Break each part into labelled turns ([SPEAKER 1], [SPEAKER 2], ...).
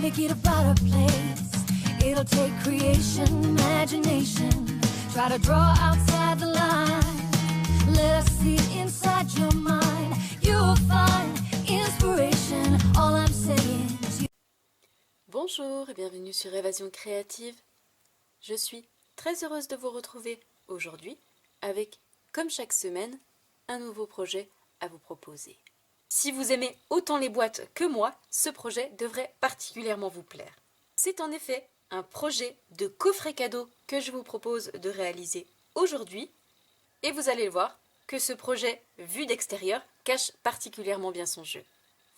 [SPEAKER 1] make it a better place. It'll take creation, imagination. Try to draw outside the line. Let us see inside your mind. You'll find inspiration. All I'm saying is you.
[SPEAKER 2] Bonjour et bienvenue sur Évasion Créative. Je suis très heureuse de vous retrouver aujourd'hui avec, comme chaque semaine, un nouveau projet à vous proposer. Si vous aimez autant les boîtes que moi, ce projet devrait particulièrement vous plaire. C'est en effet un projet de coffret cadeau que je vous propose de réaliser aujourd'hui. Et vous allez le voir que ce projet, vu d'extérieur, cache particulièrement bien son jeu.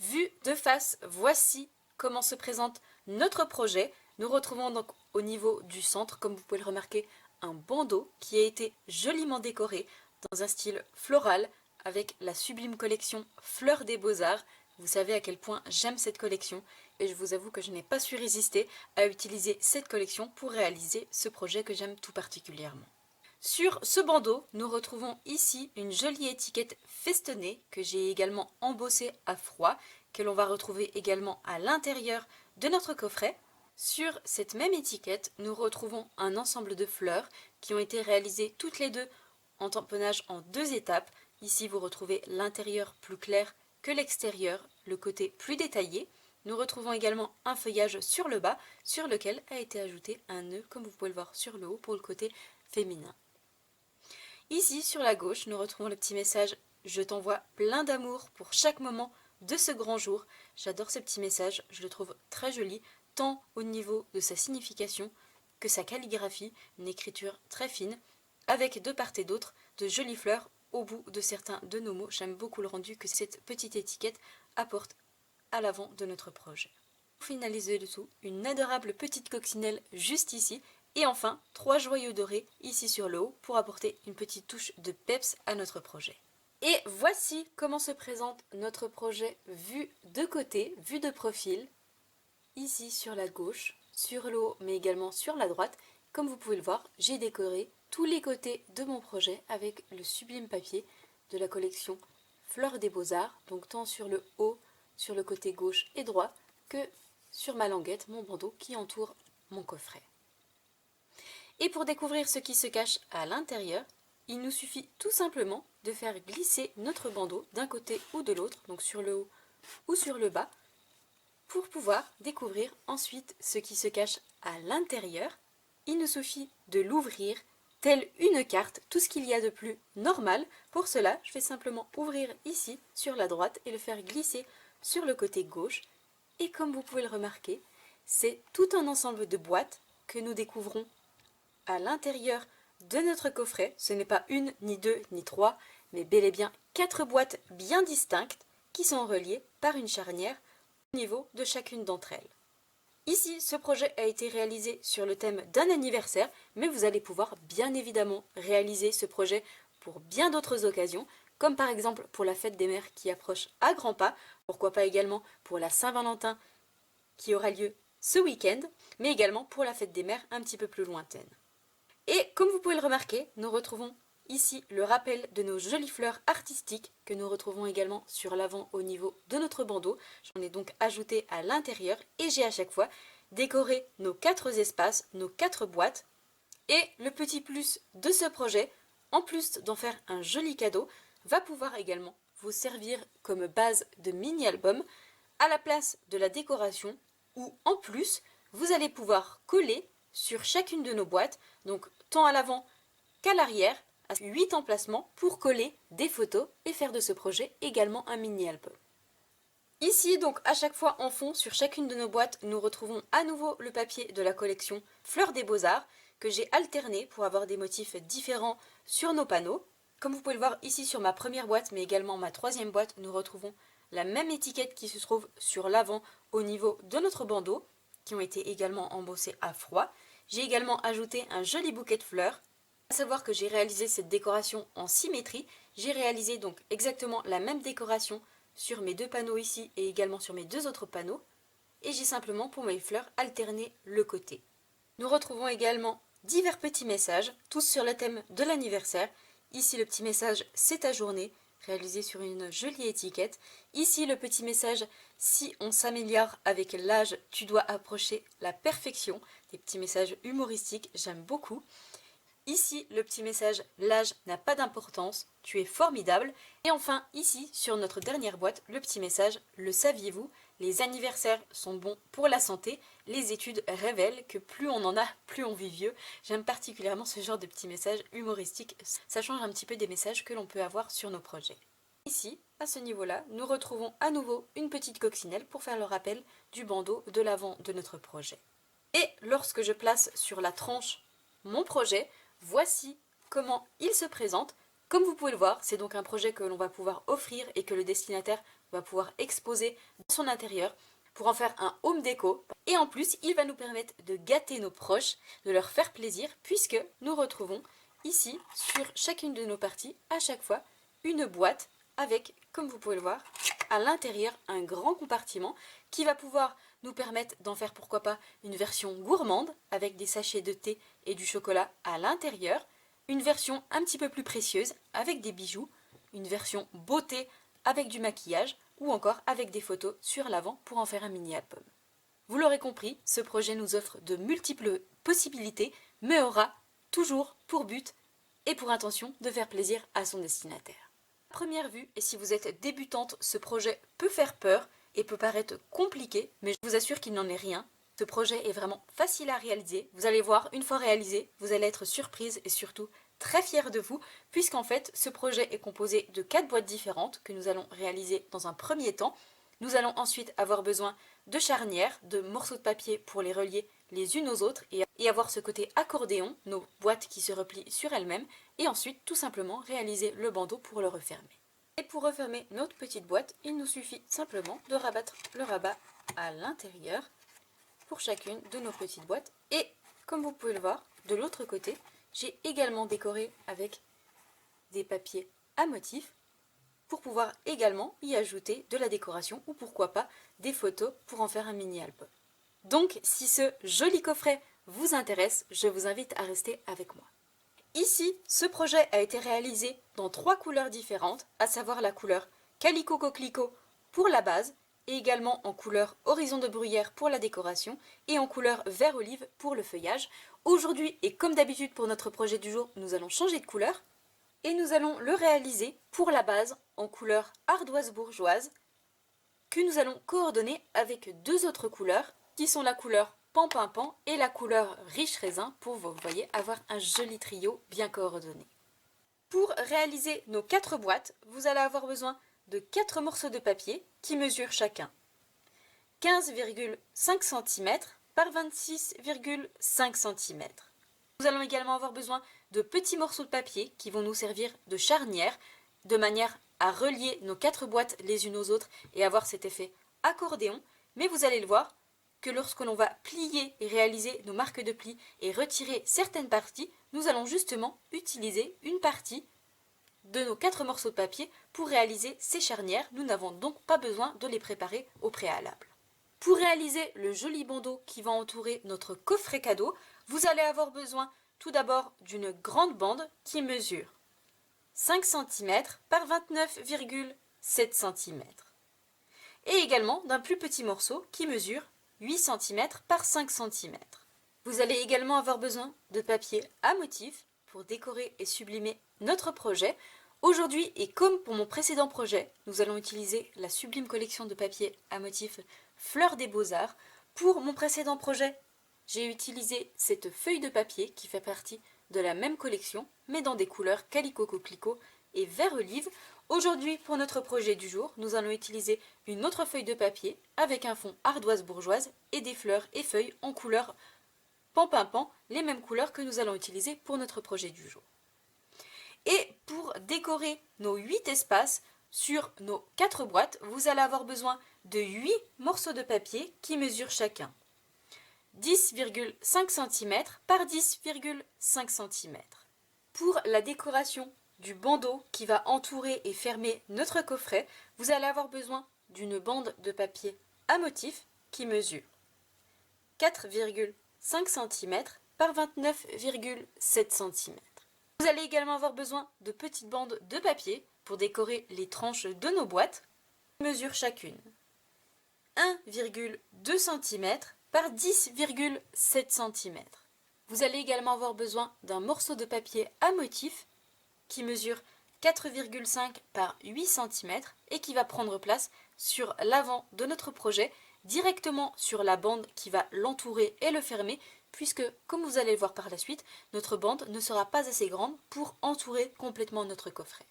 [SPEAKER 2] Vu de face, voici comment se présente notre projet. Nous retrouvons donc au niveau du centre, comme vous pouvez le remarquer, un bandeau qui a été joliment décoré dans un style floral avec la sublime collection Fleurs des Beaux-Arts. Vous savez à quel point j'aime cette collection et je vous avoue que je n'ai pas su résister à utiliser cette collection pour réaliser ce projet que j'aime tout particulièrement. Sur ce bandeau, nous retrouvons ici une jolie étiquette festonnée que j'ai également embossée à froid, que l'on va retrouver également à l'intérieur de notre coffret. Sur cette même étiquette, nous retrouvons un ensemble de fleurs qui ont été réalisées toutes les deux en tamponnage en 2 étapes. Ici, vous retrouvez l'intérieur plus clair que l'extérieur, le côté plus détaillé. Nous retrouvons également un feuillage sur le bas, sur lequel a été ajouté un nœud, comme vous pouvez le voir sur le haut, pour le côté féminin. Ici, sur la gauche, nous retrouvons le petit message « Je t'envoie plein d'amour pour chaque moment de ce grand jour ». J'adore ce petit message, je le trouve très joli, tant au niveau de sa signification que sa calligraphie, une écriture très fine, avec de part et d'autre de jolies fleurs au bout de certains de nos mots. J'aime beaucoup le rendu que cette petite étiquette apporte à l'avant de notre projet. Pour finaliser le tout, une adorable petite coccinelle juste ici, et enfin 3 joyaux dorés ici sur le haut pour apporter une petite touche de peps à notre projet. Et voici comment se présente notre projet vu de côté, vu de profil, ici sur la gauche, sur le haut mais également sur la droite. Comme vous pouvez le voir, j'ai décoré tous les côtés de mon projet avec le sublime papier de la collection Fleurs des Beaux-Arts, donc tant sur le haut, sur le côté gauche et droit, que sur ma languette, mon bandeau qui entoure mon coffret. Et pour découvrir ce qui se cache à l'intérieur, il nous suffit tout simplement de faire glisser notre bandeau d'un côté ou de l'autre, donc sur le haut ou sur le bas, pour pouvoir découvrir ensuite ce qui se cache à l'intérieur. Il nous suffit de l'ouvrir telle une carte, tout ce qu'il y a de plus normal. Pour cela, je vais simplement ouvrir ici sur la droite et le faire glisser sur le côté gauche. Et comme vous pouvez le remarquer, c'est tout un ensemble de boîtes que nous découvrons à l'intérieur de notre coffret. Ce n'est pas 1, ni 2, ni 3, mais bel et bien 4 boîtes bien distinctes qui sont reliées par une charnière au niveau de chacune d'entre elles. Ici, ce projet a été réalisé sur le thème d'un anniversaire, mais vous allez pouvoir bien évidemment réaliser ce projet pour bien d'autres occasions, comme par exemple pour la fête des mères qui approche à grands pas, pourquoi pas également pour la Saint-Valentin qui aura lieu ce week-end, mais également pour la fête des mères un petit peu plus lointaine. Et comme vous pouvez le remarquer, nous retrouvons ici le rappel de nos jolies fleurs artistiques que nous retrouvons également sur l'avant au niveau de notre bandeau. J'en ai donc ajouté à l'intérieur et j'ai à chaque fois décoré nos 4 espaces, nos 4 boîtes. Et le petit plus de ce projet, en plus d'en faire un joli cadeau, va pouvoir également vous servir comme base de mini-album à la place de la décoration où en plus vous allez pouvoir coller sur chacune de nos boîtes, donc tant à l'avant qu'à l'arrière, à 8 emplacements pour coller des photos et faire de ce projet également un mini-album. Ici, donc à chaque fois en fond, sur chacune de nos boîtes, nous retrouvons à nouveau le papier de la collection Fleurs des Beaux-Arts que j'ai alterné pour avoir des motifs différents sur nos panneaux. Comme vous pouvez le voir ici sur ma première boîte, mais également ma 3e boîte, nous retrouvons la même étiquette qui se trouve sur l'avant au niveau de notre bandeau, qui ont été également embossés à froid. J'ai également ajouté un joli bouquet de fleurs. À savoir que j'ai réalisé cette décoration en symétrie. J'ai réalisé donc exactement la même décoration sur mes 2 panneaux ici et également sur mes 2 autres panneaux. Et j'ai simplement pour mes fleurs alterné le côté. Nous retrouvons également divers petits messages, tous sur le thème de l'anniversaire. Ici le petit message « C'est ta journée ». réalisé sur une jolie étiquette. Ici, le petit message, si on s'améliore avec l'âge, tu dois approcher la perfection. Des petits messages humoristiques, j'aime beaucoup. Ici, le petit message, l'âge n'a pas d'importance, tu es formidable. Et enfin, ici, sur notre dernière boîte, le petit message, le saviez-vous, les anniversaires sont bons pour la santé. Les études révèlent que plus on en a, plus on vit vieux. J'aime particulièrement ce genre de petits messages humoristiques. Ça change un petit peu des messages que l'on peut avoir sur nos projets. Ici, à ce niveau-là, nous retrouvons à nouveau une petite coccinelle pour faire le rappel du bandeau de l'avant de notre projet. Et lorsque je place sur la tranche mon projet, voici comment il se présente. Comme vous pouvez le voir, c'est donc un projet que l'on va pouvoir offrir et que le destinataire va pouvoir exposer dans son intérieur pour en faire un home déco. Et en plus, il va nous permettre de gâter nos proches, de leur faire plaisir, puisque nous retrouvons ici, sur chacune de nos parties, à chaque fois, une boîte avec, comme vous pouvez le voir, à l'intérieur un grand compartiment qui va pouvoir nous permettre d'en faire pourquoi pas une version gourmande avec des sachets de thé et du chocolat à l'intérieur, une version un petit peu plus précieuse avec des bijoux, une version beauté avec du maquillage ou encore avec des photos sur l'avant pour en faire un mini-album. Vous l'aurez compris, ce projet nous offre de multiples possibilités mais aura toujours pour but et pour intention de faire plaisir à son destinataire. À première vue, et si vous êtes débutante, ce projet peut faire peur et peut paraître compliqué, mais je vous assure qu'il n'en est rien. Ce projet est vraiment facile à réaliser. Vous allez voir, une fois réalisé, vous allez être surprise et surtout très fière de vous, puisqu'en fait, ce projet est composé de 4 boîtes différentes que nous allons réaliser dans un premier temps. Nous allons ensuite avoir besoin de charnières, de morceaux de papier pour les relier les unes aux autres et avoir ce côté accordéon, nos boîtes qui se replient sur elles-mêmes, et ensuite tout simplement réaliser le bandeau pour le refermer. Et pour refermer notre petite boîte, il nous suffit simplement de rabattre le rabat à l'intérieur pour chacune de nos petites boîtes. Et comme vous pouvez le voir, de l'autre côté, j'ai également décoré avec des papiers à motifs pour pouvoir également y ajouter de la décoration ou pourquoi pas des photos pour en faire un mini-album. Donc si ce joli coffret vous intéresse, je vous invite à rester avec moi. Ici, ce projet a été réalisé dans 3 couleurs différentes, à savoir la couleur Calico Coquelicot pour la base, et également en couleur Horizon de Bruyère pour la décoration, et en couleur Vert Olive pour le feuillage. Aujourd'hui, et comme d'habitude pour notre projet du jour, nous allons changer de couleur, et nous allons le réaliser pour la base en couleur Ardoise Bourgeoise, que nous allons coordonner avec 2 autres couleurs, qui sont la couleur Pan et la couleur Riche Raisin pour, vous voyez, avoir un joli trio bien coordonné. Pour réaliser nos 4 boîtes, vous allez avoir besoin de 4 morceaux de papier qui mesurent chacun 15,5 cm par 26,5 cm. Nous allons également avoir besoin de petits morceaux de papier qui vont nous servir de charnière de manière à relier nos 4 boîtes les unes aux autres et avoir cet effet accordéon, mais vous allez le voir, que lorsque l'on va plier et réaliser nos marques de pli et retirer certaines parties, nous allons justement utiliser une partie de nos 4 morceaux de papier pour réaliser ces charnières. Nous n'avons donc pas besoin de les préparer au préalable. Pour réaliser le joli bandeau qui va entourer notre coffret cadeau, vous allez avoir besoin tout d'abord d'une grande bande qui mesure 5 cm par 29,7 cm et également d'un plus petit morceau qui mesure 8 cm par 5 cm. Vous allez également avoir besoin de papier à motifs pour décorer et sublimer notre projet. Aujourd'hui, et comme pour mon précédent projet, nous allons utiliser la sublime collection de papier à motifs Fleurs des Beaux-Arts. Pour mon précédent projet, j'ai utilisé cette feuille de papier qui fait partie de la même collection, mais dans des couleurs Calico Coquelicot et Vert Olive. Aujourd'hui, pour notre projet du jour, nous allons utiliser une autre feuille de papier avec un fond Ardoise Bourgeoise et des fleurs et feuilles en couleur Pan, les mêmes couleurs que nous allons utiliser pour notre projet du jour. Et pour décorer nos 8 espaces sur nos 4 boîtes, vous allez avoir besoin de 8 morceaux de papier qui mesurent chacun 10,5 cm par 10,5 cm. Pour la décoration du bandeau qui va entourer et fermer notre coffret, vous allez avoir besoin d'une bande de papier à motif qui mesure 4,5 cm par 29,7 cm. Vous allez également avoir besoin de petites bandes de papier pour décorer les tranches de nos boîtes, mesure chacune 1,2 cm par 10,7 cm. Vous allez également avoir besoin d'un morceau de papier à motif qui mesure 4,5 par 8 cm et qui va prendre place sur l'avant de notre projet, directement sur la bande qui va l'entourer et le fermer, puisque, comme vous allez le voir par la suite, notre bande ne sera pas assez grande pour entourer complètement notre coffret.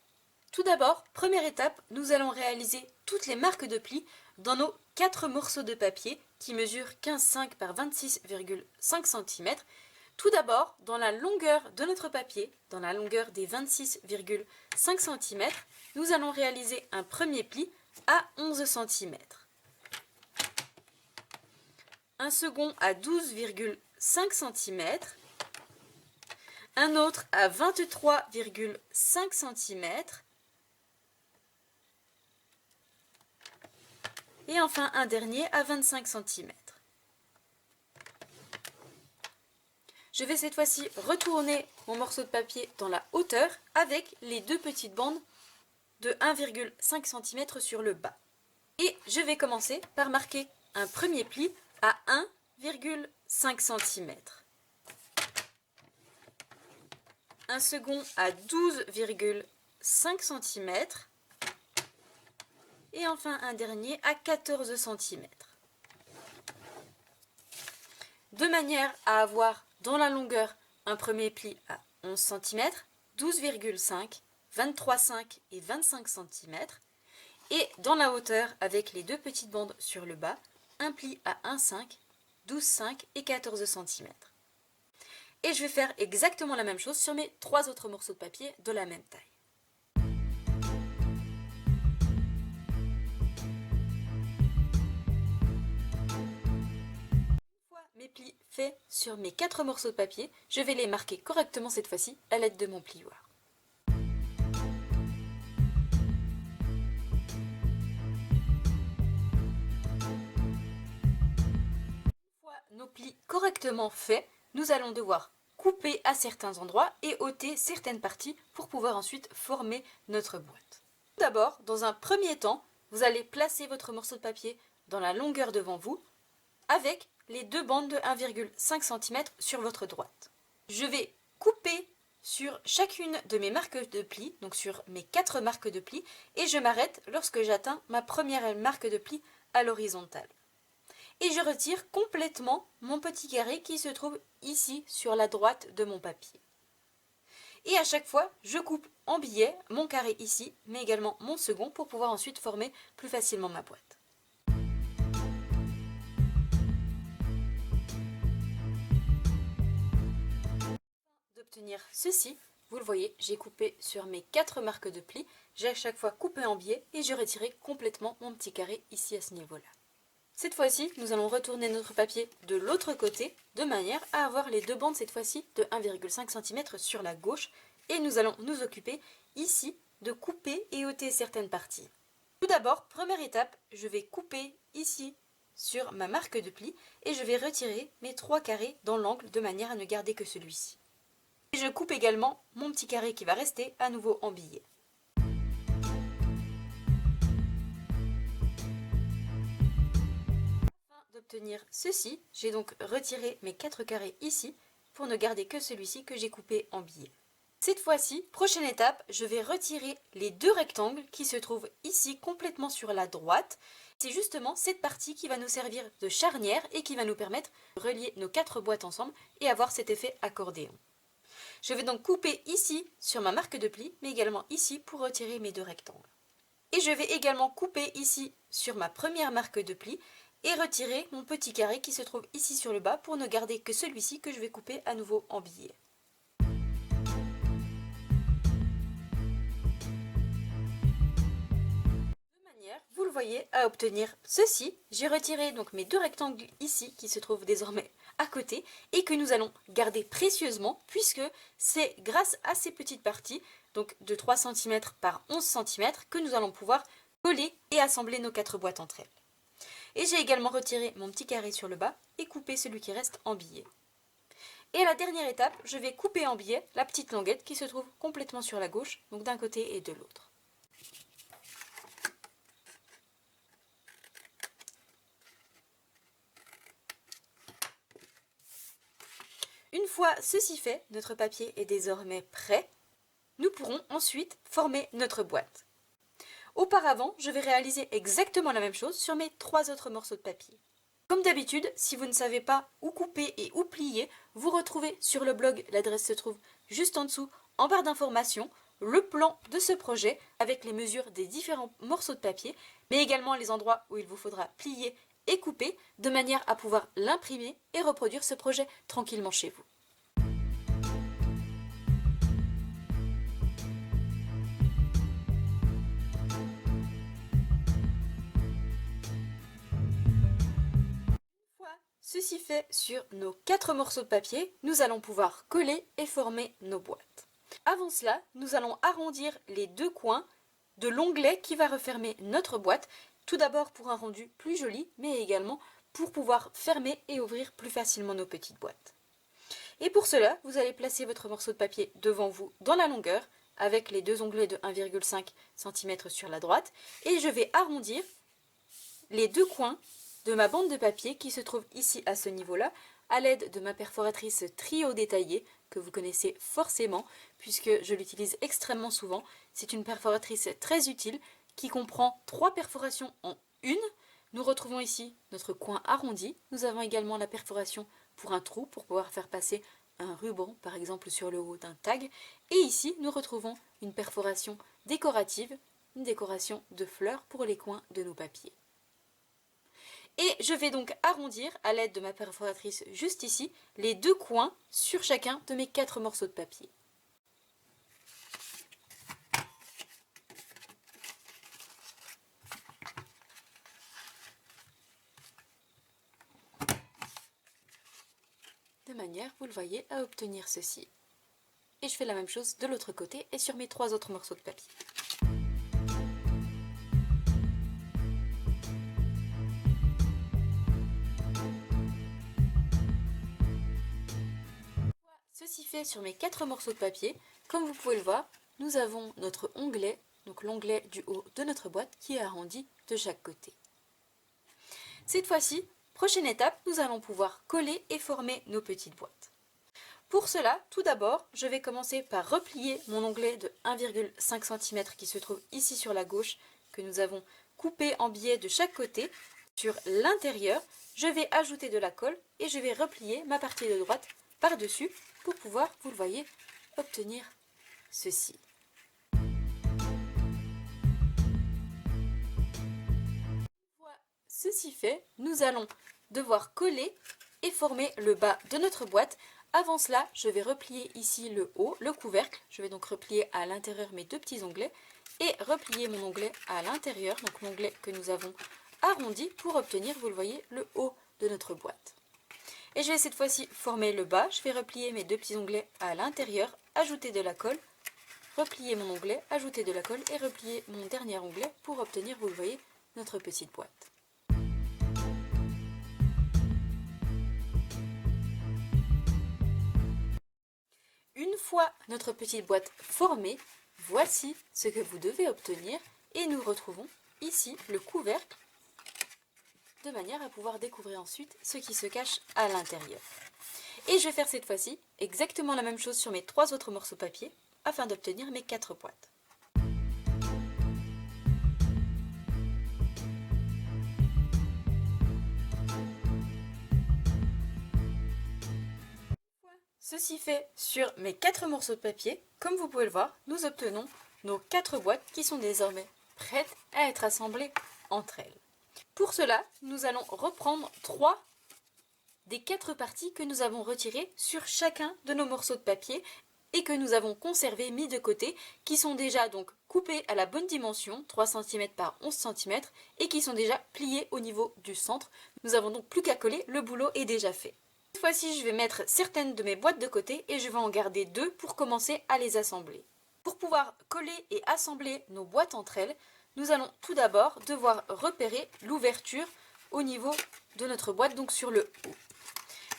[SPEAKER 2] Tout d'abord, première étape, nous allons réaliser toutes les marques de plis dans nos 4 morceaux de papier qui mesurent 15,5 par 26,5 cm. Tout d'abord, dans la longueur de notre papier, dans la longueur des 26,5 cm, nous allons réaliser un premier pli à 11 cm. Un second à 12,5 cm. Un autre à 23,5 cm. Et enfin un dernier à 25 cm. Je vais cette fois-ci retourner mon morceau de papier dans la hauteur avec les deux petites bandes de 1,5 cm sur le bas. Et je vais commencer par marquer un premier pli à 1,5 cm. Un second à 12,5 cm. Et enfin un dernier à 14 cm. De manière à avoir dans la longueur un premier pli à 11 cm, 12,5, 23,5 et 25 cm. Et dans la hauteur, avec les deux petites bandes sur le bas, un pli à 1,5, 12,5 et 14 cm. Et je vais faire exactement la même chose sur mes 3 autres morceaux de papier de la même taille. Mes plis faits sur mes 4 morceaux de papier, je vais les marquer correctement cette fois-ci à l'aide de mon plioir. Une fois nos plis correctement faits, nous allons devoir couper à certains endroits et ôter certaines parties pour pouvoir ensuite former notre boîte. Tout d'abord, dans un premier temps, vous allez placer votre morceau de papier dans la longueur devant vous avec les deux bandes de 1,5 cm sur votre droite. Je vais couper sur chacune de mes marques de plis, donc sur mes 4 marques de plis, et je m'arrête lorsque j'atteins ma première marque de plis à l'horizontale. Et je retire complètement mon petit carré qui se trouve ici sur la droite de mon papier. Et à chaque fois, je coupe en biais mon carré ici, mais également mon second pour pouvoir ensuite former plus facilement ma boîte. Obtenir ceci, vous le voyez, j'ai coupé sur mes 4 marques de plis, j'ai à chaque fois coupé en biais et j'ai retiré complètement mon petit carré ici à ce niveau-là. Cette fois-ci, nous allons retourner notre papier de l'autre côté de manière à avoir les deux bandes cette fois-ci de 1,5 cm sur la gauche et nous allons nous occuper ici de couper et ôter certaines parties. Tout d'abord, première étape, je vais couper ici sur ma marque de pli et je vais retirer mes 3 carrés dans l'angle de manière à ne garder que celui-ci. Et je coupe également mon petit carré qui va rester à nouveau en billet. Afin d'obtenir ceci, j'ai donc retiré mes 4 carrés ici pour ne garder que celui-ci que j'ai coupé en billet. Cette fois-ci, prochaine étape, je vais retirer les 2 rectangles qui se trouvent ici complètement sur la droite. C'est justement cette partie qui va nous servir de charnière et qui va nous permettre de relier nos 4 boîtes ensemble et avoir cet effet accordéon. Je vais donc couper ici sur ma marque de pli, mais également ici pour retirer mes 2 rectangles. Et je vais également couper ici sur ma première marque de pli et retirer mon petit carré qui se trouve ici sur le bas pour ne garder que celui-ci que je vais couper à nouveau en billet. Vous le voyez, à obtenir ceci, j'ai retiré donc mes 2 rectangles ici qui se trouvent désormais à côté et que nous allons garder précieusement puisque c'est grâce à ces petites parties, donc de 3 cm par 11 cm, que nous allons pouvoir coller et assembler nos 4 boîtes entre elles. Et j'ai également retiré mon petit carré sur le bas et coupé celui qui reste en billet. Et à la dernière étape, je vais couper en biais la petite languette qui se trouve complètement sur la gauche, donc d'un côté et de l'autre. Une fois ceci fait, notre papier est désormais prêt. Nous pourrons ensuite former notre boîte. Auparavant, je vais réaliser exactement la même chose sur mes 3 autres morceaux de papier. Comme d'habitude, si vous ne savez pas où couper et où plier, vous retrouvez sur le blog, l'adresse se trouve juste en dessous, en barre d'informations, le plan de ce projet avec les mesures des différents morceaux de papier, mais également les endroits où il vous faudra plier et couper, de manière à pouvoir l'imprimer et reproduire ce projet tranquillement chez vous. Ceci fait, sur nos 4 morceaux de papier, nous allons pouvoir coller et former nos boîtes. Avant cela, nous allons arrondir les 2 coins de l'onglet qui va refermer notre boîte, tout d'abord pour un rendu plus joli, mais également pour pouvoir fermer et ouvrir plus facilement nos petites boîtes. Et pour cela, vous allez placer votre morceau de papier devant vous dans la longueur, avec les 2 onglets de 1,5 cm sur la droite, et je vais arrondir les 2 coins de ma bande de papier qui se trouve ici à ce niveau-là, à l'aide de ma perforatrice trio détaillée, que vous connaissez forcément, puisque je l'utilise extrêmement souvent. C'est une perforatrice très utile, qui comprend 3 perforations en une. Nous retrouvons ici notre coin arrondi. Nous avons également la perforation pour un trou, pour pouvoir faire passer un ruban, par exemple sur le haut d'un tag. Et ici, nous retrouvons une perforation décorative, une décoration de fleurs pour les coins de nos papiers. Et je vais donc arrondir, à l'aide de ma perforatrice juste ici, les 2 coins sur chacun de mes 4 morceaux de papier. De manière, vous le voyez, à obtenir ceci. Et je fais la même chose de l'autre côté et sur mes 3 autres morceaux de papier. Ceci fait, sur mes 4 morceaux de papier, comme vous pouvez le voir, nous avons notre onglet, donc l'onglet du haut de notre boîte qui est arrondi de chaque côté. Cette fois-ci, prochaine étape, nous allons pouvoir coller et former nos petites boîtes. Pour cela, tout d'abord, je vais commencer par replier mon onglet de 1,5 cm qui se trouve ici sur la gauche, que nous avons coupé en biais de chaque côté. Sur l'intérieur, je vais ajouter de la colle et je vais replier ma partie de droite par-dessus pour pouvoir, vous le voyez, obtenir ceci. Voilà, ceci fait, nous allons devoir coller et former le bas de notre boîte. Avant cela, je vais replier ici le haut, le couvercle. Je vais donc replier à l'intérieur mes 2 petits onglets et replier mon onglet à l'intérieur, donc l'onglet que nous avons arrondi pour obtenir, vous le voyez, le haut de notre boîte. Et je vais cette fois-ci former le bas. Je vais replier mes 2 petits onglets à l'intérieur, ajouter de la colle, replier mon onglet, ajouter de la colle et replier mon dernier onglet pour obtenir, vous le voyez, notre petite boîte. Une fois notre petite boîte formée, voici ce que vous devez obtenir et nous retrouvons ici le couvercle de manière à pouvoir découvrir ensuite ce qui se cache à l'intérieur. Et je vais faire cette fois-ci exactement la même chose sur mes 3 autres morceaux de papier afin d'obtenir mes 4 boîtes. Ceci fait, sur mes 4 morceaux de papier, comme vous pouvez le voir, nous obtenons nos 4 boîtes qui sont désormais prêtes à être assemblées entre elles. Pour cela, nous allons reprendre 3 des 4 parties que nous avons retirées sur chacun de nos morceaux de papier et que nous avons conservés, mis de côté, qui sont déjà donc coupés à la bonne dimension, 3 cm par 11 cm, et qui sont déjà pliés au niveau du centre. Nous avons donc plus qu'à coller, le boulot est déjà fait. Cette fois-ci, je vais mettre certaines de mes boîtes de côté et je vais en garder 2 pour commencer à les assembler. Pour pouvoir coller et assembler nos boîtes entre elles, nous allons tout d'abord devoir repérer l'ouverture au niveau de notre boîte, donc sur le haut.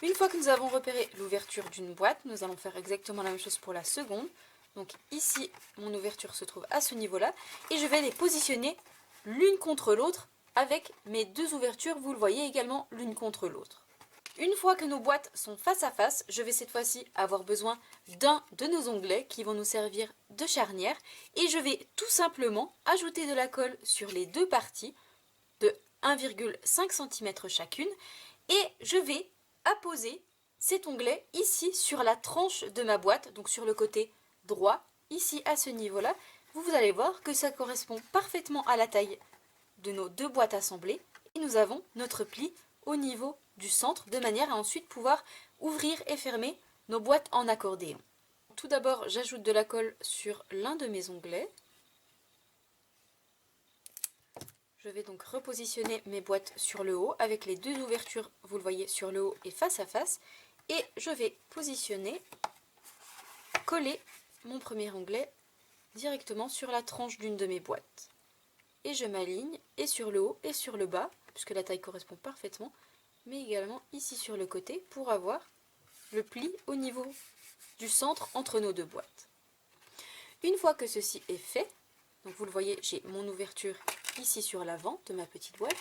[SPEAKER 2] Une fois que nous avons repéré l'ouverture d'une boîte, nous allons faire exactement la même chose pour la seconde. Donc ici, mon ouverture se trouve à ce niveau-là et je vais les positionner l'une contre l'autre avec mes 2 ouvertures, vous le voyez également l'une contre l'autre. Une fois que nos boîtes sont face à face, je vais cette fois-ci avoir besoin d'un de nos onglets qui vont nous servir de charnière et je vais tout simplement ajouter de la colle sur les deux parties de 1,5 cm chacune et je vais apposer cet onglet ici sur la tranche de ma boîte, donc sur le côté droit, ici à ce niveau-là. Vous allez voir que ça correspond parfaitement à la taille de nos deux boîtes assemblées et nous avons notre pli au niveau du centre de manière à ensuite pouvoir ouvrir et fermer nos boîtes en accordéon. Tout d'abord, j'ajoute de la colle sur l'un de mes onglets. Je vais donc repositionner mes boîtes sur le haut avec les deux ouvertures, vous le voyez, sur le haut et face à face. Et je vais positionner, coller mon premier onglet directement sur la tranche d'une de mes boîtes. Et je m'aligne et sur le haut et sur le bas, puisque la taille correspond parfaitement, mais également ici sur le côté pour avoir le pli au niveau du centre entre nos deux boîtes. Une fois que ceci est fait, donc vous le voyez, j'ai mon ouverture ici sur l'avant de ma petite boîte.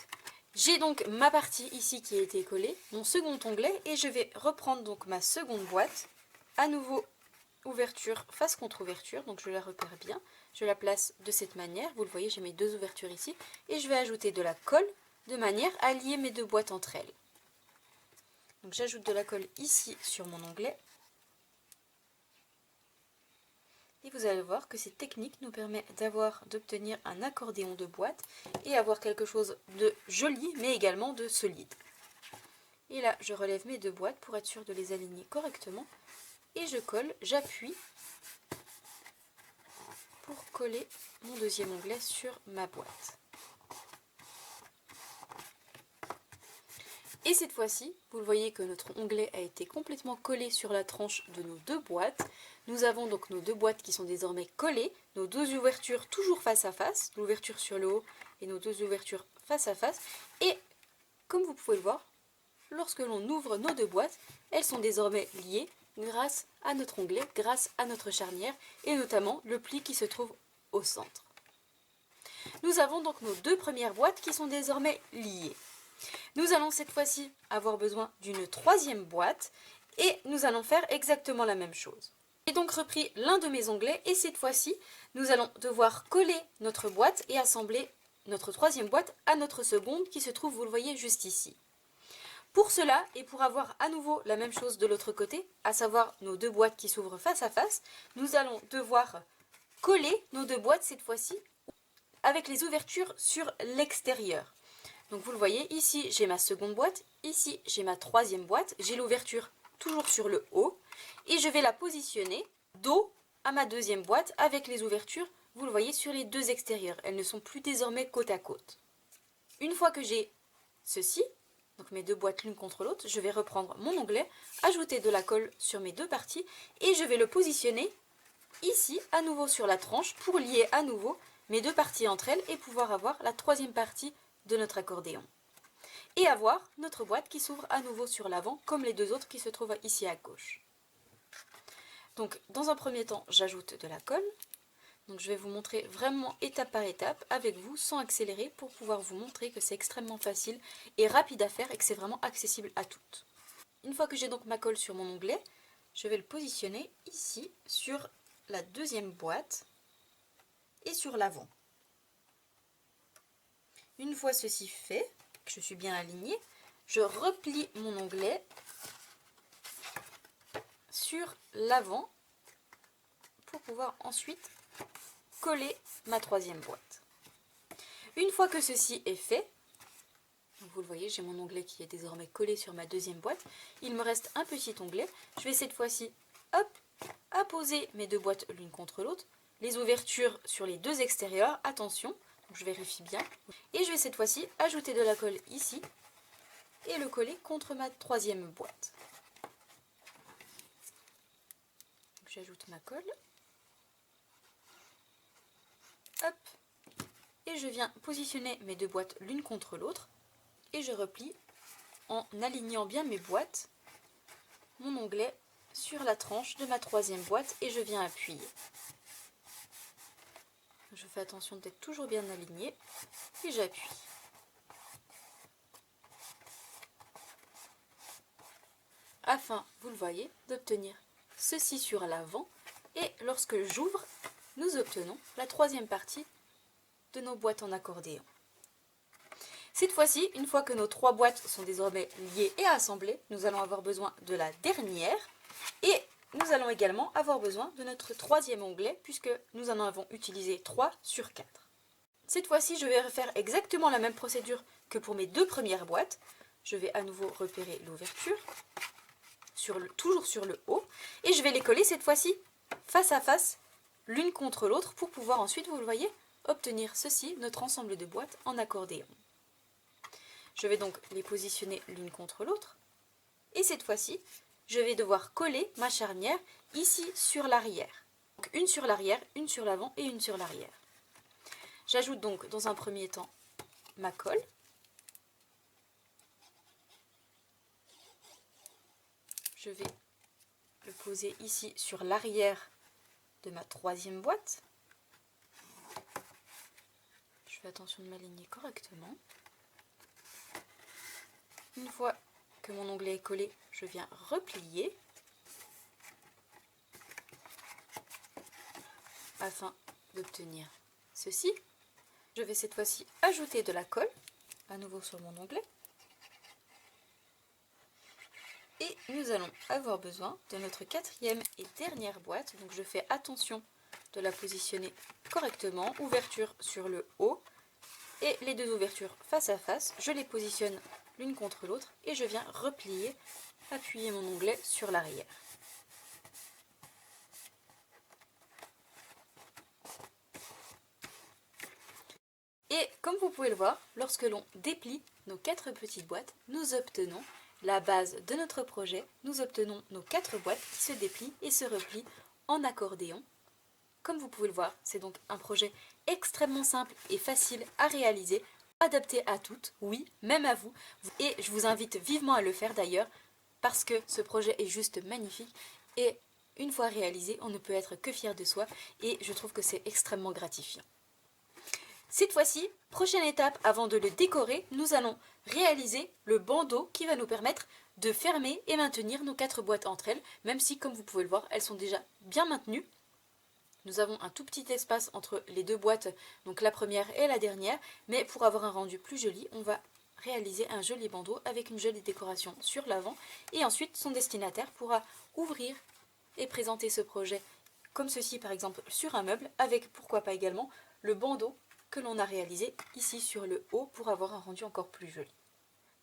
[SPEAKER 2] J'ai donc ma partie ici qui a été collée, mon second onglet, et je vais reprendre donc ma seconde boîte, à nouveau ouverture face contre ouverture, donc je la repère bien, je la place de cette manière, vous le voyez, j'ai mes deux ouvertures ici, et je vais ajouter de la colle de manière à lier mes deux boîtes entre elles. Donc j'ajoute de la colle ici sur mon onglet, et vous allez voir que cette technique nous permet d'obtenir un accordéon de boîte et avoir quelque chose de joli mais également de solide. Et là je relève mes deux boîtes pour être sûr de les aligner correctement et je colle, j'appuie pour coller mon deuxième onglet sur ma boîte. Et cette fois-ci, vous le voyez que notre onglet a été complètement collé sur la tranche de nos deux boîtes. Nous avons donc nos deux boîtes qui sont désormais collées, nos deux ouvertures toujours face à face, l'ouverture sur le haut et nos deux ouvertures face à face. Et comme vous pouvez le voir, lorsque l'on ouvre nos deux boîtes, elles sont désormais liées grâce à notre onglet, grâce à notre charnière et notamment le pli qui se trouve au centre. Nous avons donc nos deux premières boîtes qui sont désormais liées. Nous allons cette fois-ci avoir besoin d'une troisième boîte et nous allons faire exactement la même chose. J'ai donc repris l'un de mes onglets et cette fois-ci, nous allons devoir coller notre boîte et assembler notre troisième boîte à notre seconde qui se trouve, vous le voyez, juste ici. Pour cela, et pour avoir à nouveau la même chose de l'autre côté, à savoir nos deux boîtes qui s'ouvrent face à face, nous allons devoir coller nos deux boîtes cette fois-ci avec les ouvertures sur l'extérieur. Donc vous le voyez, ici j'ai ma seconde boîte, ici j'ai ma troisième boîte, j'ai l'ouverture toujours sur le haut et je vais la positionner dos à ma deuxième boîte avec les ouvertures, vous le voyez, sur les deux extérieurs. Elles ne sont plus désormais côte à côte. Une fois que j'ai ceci, donc mes deux boîtes l'une contre l'autre, je vais reprendre mon onglet, ajouter de la colle sur mes deux parties et je vais le positionner ici à nouveau sur la tranche pour lier à nouveau mes deux parties entre elles et pouvoir avoir la troisième partie de notre accordéon. Et avoir notre boîte qui s'ouvre à nouveau sur l'avant comme les deux autres qui se trouvent ici à gauche. Donc dans un premier temps, j'ajoute de la colle. Donc je vais vous montrer vraiment étape par étape avec vous sans accélérer pour pouvoir vous montrer que c'est extrêmement facile et rapide à faire et que c'est vraiment accessible à toutes. Une fois que j'ai donc ma colle sur mon onglet, je vais le positionner ici sur la deuxième boîte et sur l'avant. Une fois ceci fait, que je suis bien alignée, je replie mon onglet sur l'avant pour pouvoir ensuite coller ma troisième boîte. Une fois que ceci est fait, vous le voyez, j'ai mon onglet qui est désormais collé sur ma deuxième boîte, il me reste un petit onglet. Je vais cette fois-ci, hop, apposer mes deux boîtes l'une contre l'autre, les ouvertures sur les deux extérieurs, attention, donc je vérifie bien. Et je vais cette fois-ci ajouter de la colle ici et le coller contre ma troisième boîte. J'ajoute ma colle. Hop. Et je viens positionner mes deux boîtes l'une contre l'autre. Et je replie en alignant bien mes boîtes, mon onglet sur la tranche de ma troisième boîte et je viens appuyer. Je fais attention d'être toujours bien aligné et j'appuie. afin, vous le voyez, d'obtenir ceci sur l'avant. Et lorsque j'ouvre, nous obtenons la troisième partie de nos boîtes en accordéon. Cette fois-ci, une fois que nos trois boîtes sont désormais liées et assemblées, nous allons avoir besoin de la dernière et nous allons également avoir besoin de notre troisième onglet puisque nous en avons utilisé 3 sur 4. Cette fois-ci, je vais refaire exactement la même procédure que pour mes deux premières boîtes. Je vais à nouveau repérer l'ouverture, toujours sur le haut, et je vais les coller cette fois-ci face à face, l'une contre l'autre, pour pouvoir ensuite, vous le voyez, obtenir ceci, notre ensemble de boîtes en accordéon. Je vais donc les positionner l'une contre l'autre, et cette fois-ci, je vais devoir coller ma charnière ici sur l'arrière. Donc une sur l'arrière, une sur l'avant et une sur l'arrière. J'ajoute donc dans un premier temps ma colle. Je vais le poser ici sur l'arrière de ma troisième boîte. Je fais attention de m'aligner correctement. Une fois que mon onglet est collé, je viens replier afin d'obtenir ceci. Je vais cette fois-ci ajouter de la colle, à nouveau sur mon onglet. Et nous allons avoir besoin de notre quatrième et dernière boîte. Donc je fais attention de la positionner correctement. Ouverture sur le haut et les deux ouvertures face à face. Je les positionne l'une contre l'autre et je viens replier, appuyer mon onglet sur l'arrière. Et comme vous pouvez le voir, lorsque l'on déplie nos 4 petites boîtes, nous obtenons la base de notre projet. Nous obtenons nos 4 boîtes qui se déplient et se replient en accordéon. Comme vous pouvez le voir, c'est donc un projet extrêmement simple et facile à réaliser, adapté à toutes, oui, même à vous. Et je vous invite vivement à le faire d'ailleurs, parce que ce projet est juste magnifique. Et une fois réalisé, on ne peut être que fier de soi et je trouve que c'est extrêmement gratifiant. Cette fois-ci, prochaine étape avant de le décorer, nous allons réaliser le bandeau qui va nous permettre de fermer et maintenir nos 4 boîtes entre elles, même si, comme vous pouvez le voir, elles sont déjà bien maintenues. Nous avons un tout petit espace entre les deux boîtes, donc la première et la dernière, mais pour avoir un rendu plus joli, on va réaliser un joli bandeau avec une jolie décoration sur l'avant, et ensuite son destinataire pourra ouvrir et présenter ce projet comme ceci par exemple sur un meuble, avec pourquoi pas également le bandeau que l'on a réalisé ici sur le haut pour avoir un rendu encore plus joli.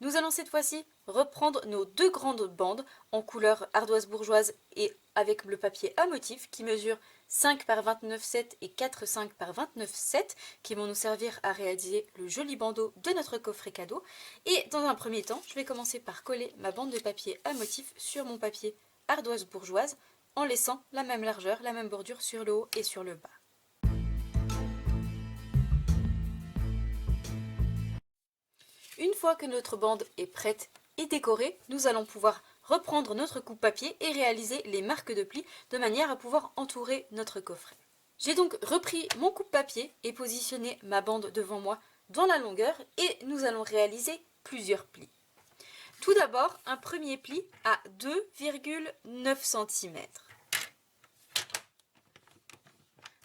[SPEAKER 2] Nous allons cette fois-ci reprendre nos 2 grandes bandes en couleur ardoise bourgeoise et avec le papier à motif qui mesure 5 par 29,7 et 4,5 par 29,7 qui vont nous servir à réaliser le joli bandeau de notre coffret cadeau. Et dans un premier temps, je vais commencer par coller ma bande de papier à motif sur mon papier ardoise bourgeoise en laissant la même largeur, la même bordure sur le haut et sur le bas. Une fois que notre bande est prête et décorée, nous allons pouvoir reprendre notre coupe-papier et réaliser les marques de plis de manière à pouvoir entourer notre coffret. J'ai donc repris mon coupe-papier et positionné ma bande devant moi dans la longueur et nous allons réaliser plusieurs plis. Tout d'abord, un premier pli à 2,9 cm.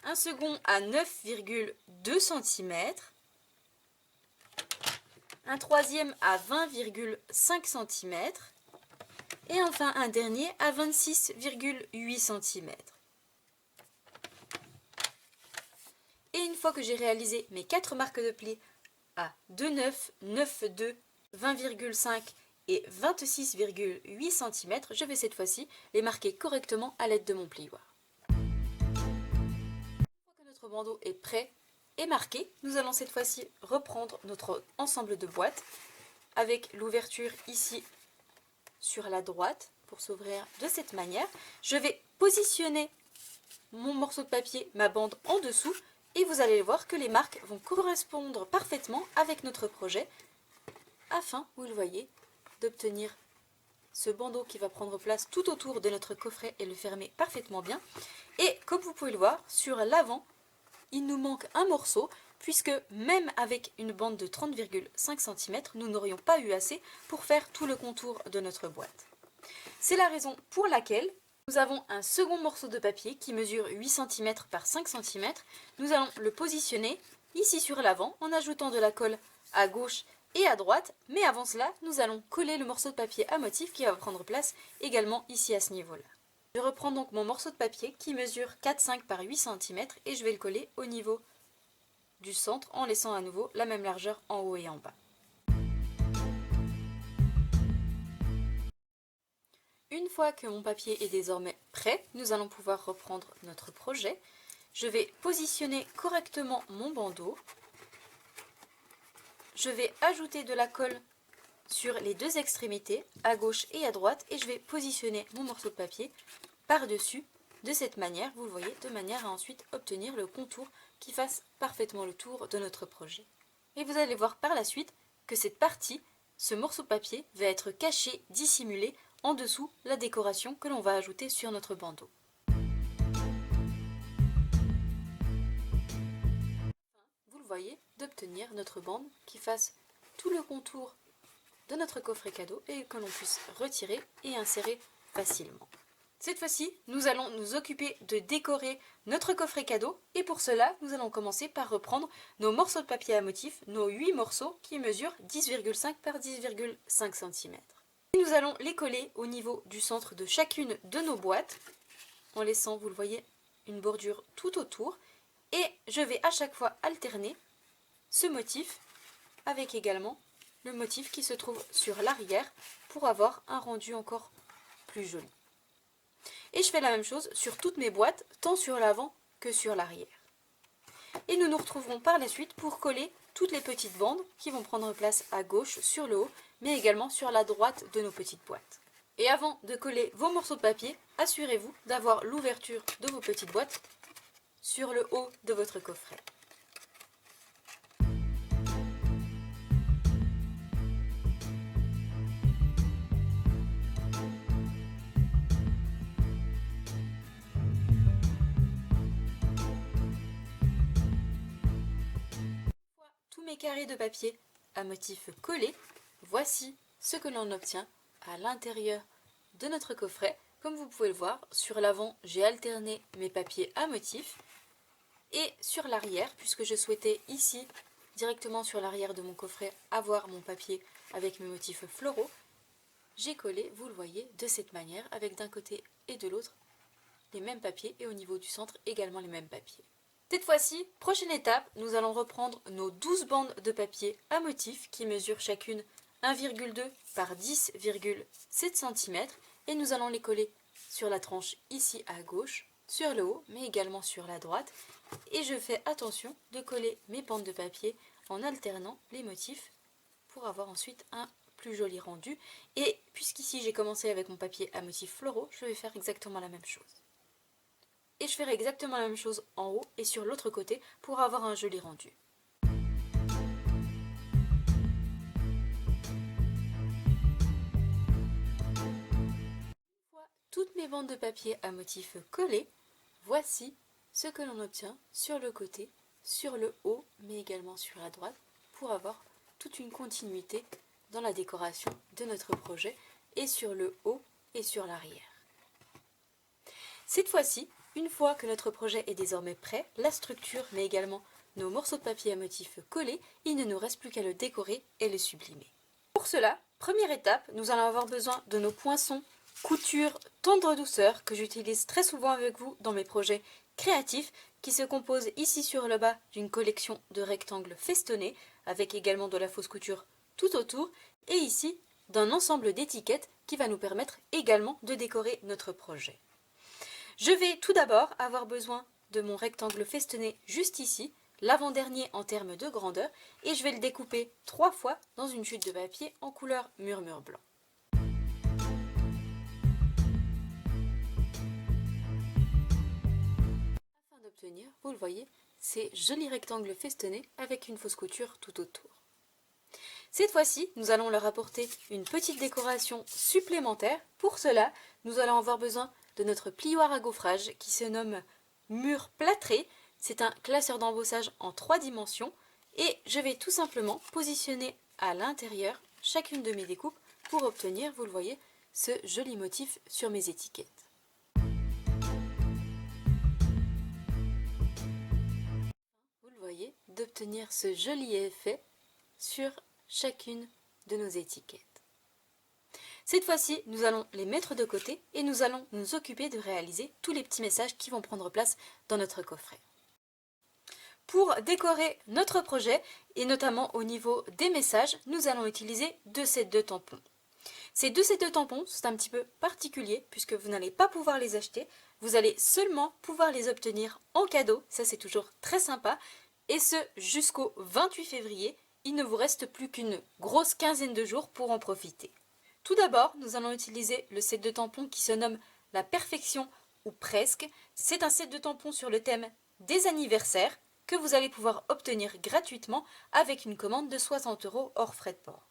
[SPEAKER 2] Un second à 9,2 cm. Un troisième à 20,5 cm et enfin un dernier à 26,8 cm. Et une fois que j'ai réalisé mes 4 marques de plis à 2,9, 9,2, 20,5 et 26,8 cm, je vais cette fois-ci les marquer correctement à l'aide de mon plioir. Une fois que notre bandeau est prêt et marqué, nous allons cette fois-ci reprendre notre ensemble de boîtes avec l'ouverture ici sur la droite pour s'ouvrir de cette manière. Je vais positionner mon morceau de papier, ma bande en dessous et vous allez voir que les marques vont correspondre parfaitement avec notre projet afin, vous le voyez, d'obtenir ce bandeau qui va prendre place tout autour de notre coffret et le fermer parfaitement bien. Et comme vous pouvez le voir, sur l'avant, il nous manque un morceau, puisque même avec une bande de 30,5 cm, nous n'aurions pas eu assez pour faire tout le contour de notre boîte. C'est la raison pour laquelle nous avons un second morceau de papier qui mesure 8 cm par 5 cm. Nous allons le positionner ici sur l'avant en ajoutant de la colle à gauche et à droite. Mais avant cela, nous allons coller le morceau de papier à motif qui va prendre place également ici à ce niveau-là. Je reprends donc mon morceau de papier qui mesure 4,5 par 8 cm et je vais le coller au niveau du centre en laissant à nouveau la même largeur en haut et en bas. Une fois que mon papier est désormais prêt, nous allons pouvoir reprendre notre projet. Je vais positionner correctement mon bandeau. Je vais ajouter de la colle sur les deux extrémités, à gauche et à droite, et je vais positionner mon morceau de papier par-dessus de cette manière, vous le voyez, de manière à ensuite obtenir le contour qui fasse parfaitement le tour de notre projet. Et vous allez voir par la suite que cette partie, ce morceau de papier, va être caché, dissimulé en dessous la décoration que l'on va ajouter sur notre bandeau. Vous le voyez, d'obtenir notre bande qui fasse tout le contour de notre coffret cadeau et que l'on puisse retirer et insérer facilement. Cette fois-ci, nous allons nous occuper de décorer notre coffret cadeau et pour cela, nous allons commencer par reprendre nos morceaux de papier à motif, nos 8 morceaux qui mesurent 10,5 par 10,5 cm. Nous allons les coller au niveau du centre de chacune de nos boîtes en laissant, vous le voyez, une bordure tout autour et je vais à chaque fois alterner ce motif avec également le motif qui se trouve sur l'arrière pour avoir un rendu encore plus joli. Et je fais la même chose sur toutes mes boîtes, tant sur l'avant que sur l'arrière. Et nous nous retrouverons par la suite pour coller toutes les petites bandes qui vont prendre place à gauche sur le haut, mais également sur la droite de nos petites boîtes. Et avant de coller vos morceaux de papier, assurez-vous d'avoir l'ouverture de vos petites boîtes sur le haut de votre coffret. Tous mes carrés de papier à motif collé, voici ce que l'on obtient à l'intérieur de notre coffret. Comme vous pouvez le voir, sur l'avant, j'ai alterné mes papiers à motif et sur l'arrière, puisque je souhaitais ici, directement sur l'arrière de mon coffret, avoir mon papier avec mes motifs floraux, j'ai collé, vous le voyez, de cette manière, avec d'un côté et de l'autre les mêmes papiers et au niveau du centre également les mêmes papiers. Cette fois-ci, prochaine étape, nous allons reprendre nos 12 bandes de papier à motif qui mesurent chacune 1,2 par 10,7 cm et nous allons les coller sur la tranche ici à gauche, sur le haut, mais également sur la droite. Et je fais attention de coller mes bandes de papier en alternant les motifs pour avoir ensuite un plus joli rendu. Et puisqu'ici j'ai commencé avec mon papier à motifs floraux, je vais faire exactement la même chose. Et je ferai exactement la même chose en haut et sur l'autre côté pour avoir un joli rendu. Une fois toutes mes bandes de papier à motifs collées, voici ce que l'on obtient sur le côté, sur le haut, mais également sur la droite, pour avoir toute une continuité dans la décoration de notre projet, et sur le haut et sur l'arrière. Cette fois-ci, une fois que notre projet est désormais prêt, la structure, mais également nos morceaux de papier à motifs collés, il ne nous reste plus qu'à le décorer et le sublimer. Pour cela, première étape, nous allons avoir besoin de nos poinçons couture tendre douceur que j'utilise très souvent avec vous dans mes projets créatifs qui se composent ici sur le bas d'une collection de rectangles festonnés avec également de la fausse couture tout autour et ici d'un ensemble d'étiquettes qui va nous permettre également de décorer notre projet. Je vais tout d'abord avoir besoin de mon rectangle festonné juste ici, l'avant-dernier en termes de grandeur, et je vais le découper 3 fois dans une chute de papier en couleur murmure blanc. Afin d'obtenir, vous le voyez, ces jolis rectangles festonnés avec une fausse couture tout autour. Cette fois-ci, nous allons leur apporter une petite décoration supplémentaire. Pour cela, nous allons avoir besoin de notre plioir à gaufrage qui se nomme mur plâtré. C'est un classeur d'embossage en 3 dimensions et je vais tout simplement positionner à l'intérieur chacune de mes découpes pour obtenir, vous le voyez, ce joli motif sur mes étiquettes. Vous le voyez, d'obtenir ce joli effet sur chacune de nos étiquettes. Cette fois-ci, nous allons les mettre de côté et nous allons nous occuper de réaliser tous les petits messages qui vont prendre place dans notre coffret. Pour décorer notre projet, et notamment au niveau des messages, nous allons utiliser deux sets de tampons. Ces deux sets de tampons sont un petit peu particuliers puisque vous n'allez pas pouvoir les acheter, vous allez seulement pouvoir les obtenir en cadeau, ça c'est toujours très sympa, et ce jusqu'au 28 février, il ne vous reste plus qu'une grosse quinzaine de jours pour en profiter. Tout d'abord, nous allons utiliser le set de tampons qui se nomme La Perfection ou Presque. C'est un set de tampons sur le thème des anniversaires que vous allez pouvoir obtenir gratuitement avec une commande de 60 € hors frais de port.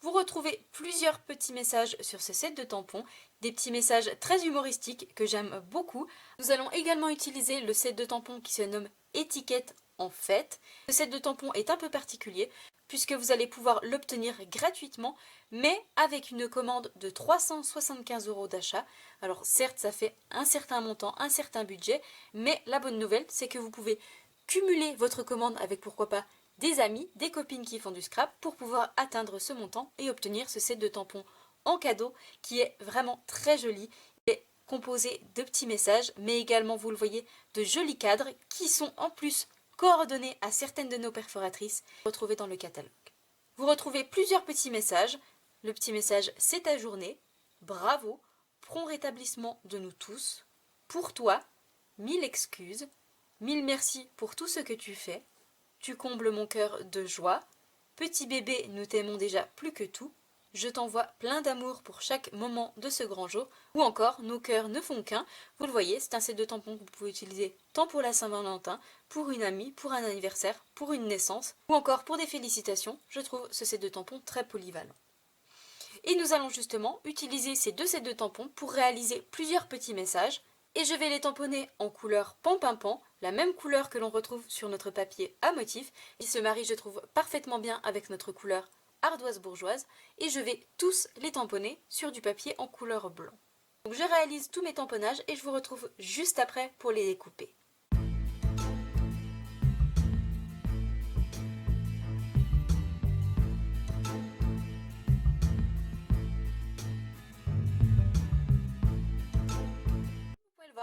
[SPEAKER 2] Vous retrouvez plusieurs petits messages sur ce set de tampons, des petits messages très humoristiques que j'aime beaucoup. Nous allons également utiliser le set de tampons qui se nomme Étiquette en fête. Ce set de tampons est un peu particulier puisque vous allez pouvoir l'obtenir gratuitement, mais avec une commande de 375 € d'achat. Alors certes, ça fait un certain montant, un certain budget, mais la bonne nouvelle, c'est que vous pouvez cumuler votre commande avec pourquoi pas des amis, des copines qui font du scrap pour pouvoir atteindre ce montant et obtenir ce set de tampons en cadeau qui est vraiment très joli. Il est composé de petits messages, mais également, vous le voyez, de jolis cadres qui sont en plus coordonnées à certaines de nos perforatrices retrouvées dans le catalogue. Vous retrouvez plusieurs petits messages. Le petit message « C'est ta journée »,« Bravo »,« Prompt rétablissement de nous tous »,« Pour toi »,« 1000 excuses »,« 1000 merci pour tout ce que tu fais »,« Tu combles mon cœur de joie »,« Petit bébé, nous t'aimons déjà plus que tout »,« Je t'envoie plein d'amour pour chaque moment de ce grand jour » ou encore « Nos cœurs ne font qu'un ». Vous le voyez, c'est un set de tampons que vous pouvez utiliser tant pour la Saint-Valentin, pour une amie, pour un anniversaire, pour une naissance ou encore pour des félicitations. Je trouve ce set de tampons très polyvalent. Et nous allons justement utiliser ces deux sets de tampons pour réaliser plusieurs petits messages. Et je vais les tamponner en couleur pan-pin-pan, la même couleur que l'on retrouve sur notre papier à motif. Il se marie, je trouve, parfaitement bien avec notre couleur ardoise bourgeoise. Et je vais tous les tamponner sur du papier en couleur blanc. Donc je réalise tous mes tamponnages et je vous retrouve juste après pour les découper.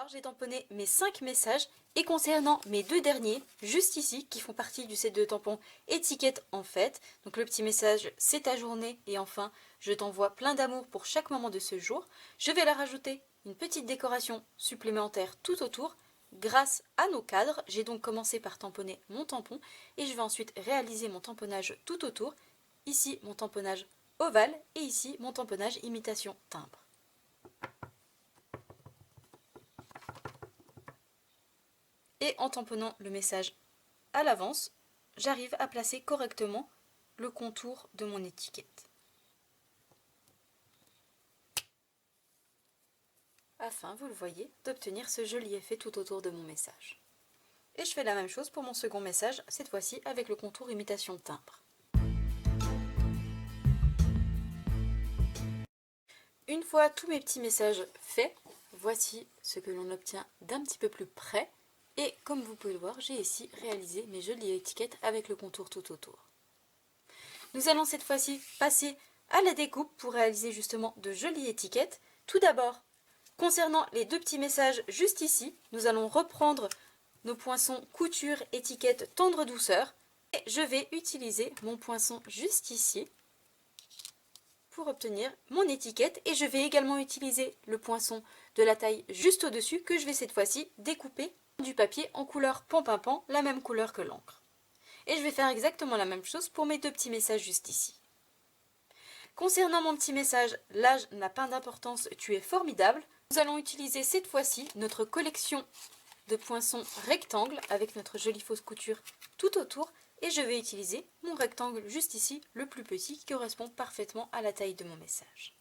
[SPEAKER 2] J'ai tamponné mes 5 messages et concernant mes deux derniers, juste ici, qui font partie du set de tampons étiquette en fête, donc le petit message c'est ta journée et enfin je t'envoie plein d'amour pour chaque moment de ce jour, je vais leur rajouter une petite décoration supplémentaire tout autour grâce à nos cadres. J'ai donc commencé par tamponner mon tampon et je vais ensuite réaliser mon tamponnage tout autour, ici mon tamponnage ovale et ici mon tamponnage imitation timbre. Et en tamponnant le message à l'avance, j'arrive à placer correctement le contour de mon étiquette. Afin, vous le voyez, d'obtenir ce joli effet tout autour de mon message. Et je fais la même chose pour mon second message, cette fois-ci avec le contour imitation timbre. Une fois tous mes petits messages faits, voici ce que l'on obtient d'un petit peu plus près. Et comme vous pouvez le voir, j'ai ici réalisé mes jolies étiquettes avec le contour tout autour. Nous allons cette fois-ci passer à la découpe pour réaliser justement de jolies étiquettes. Tout d'abord, concernant les deux petits messages juste ici, nous allons reprendre nos poinçons couture étiquette tendre douceur. Et je vais utiliser mon poinçon juste ici pour obtenir mon étiquette. Et je vais également utiliser le poinçon de la taille juste au-dessus que je vais cette fois-ci découper du papier en couleur pan-pin-pan, la même couleur que l'encre. Et je vais faire exactement la même chose pour mes deux petits messages juste ici. Concernant mon petit message, l'âge n'a pas d'importance, tu es formidable, nous allons utiliser cette fois-ci notre collection de poinçons rectangles avec notre jolie fausse couture tout autour et je vais utiliser mon rectangle juste ici, le plus petit, qui correspond parfaitement à la taille de mon message.